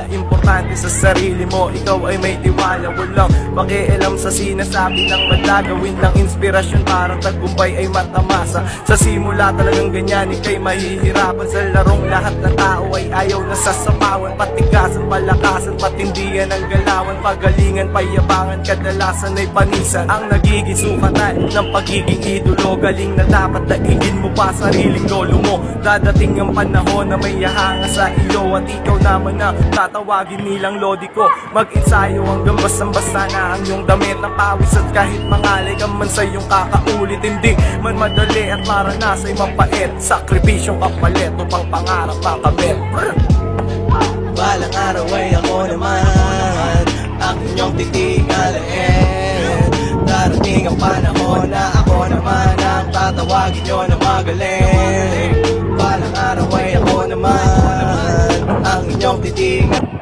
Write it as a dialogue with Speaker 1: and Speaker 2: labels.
Speaker 1: Importante sa sarili mo, ikaw ay may tiwala. Walang pakialam sa sinasabi ng madla. Gawin lang inspirasyon, parang tagumpay ay matamasa. Sa simula talagang ganyan, ika'y mahihirapan. Sa larong lahat ng tao ay ayaw na sasapawan. Patigasan, palakasan, patindihan ang galawan. Pagalingan, payabangan, kadalasan ay panisan. Ang nagiging sukatan ng pagiging idolo. Galing na dapat daigin mo pa sariling lolo mo. Dadating ang panahon na may yahanga sa ilo. At ikaw naman na tatawagin nilang lodi ko. Mag-ensayo hanggang basang-basa na ang iyong damit na pawis. At kahit mangalay ka man sa iyong kakaulit, hindi man madali at maranasa'y mapait. Sakripisyong kapalit upang pangarap makamit.
Speaker 2: Balang araw ay ako naman ang inyong titingalain. Darating ang panahon na ako naman ang tatawagin nyo na magaling. Balang araw ay ako naman ang inyong titingalain.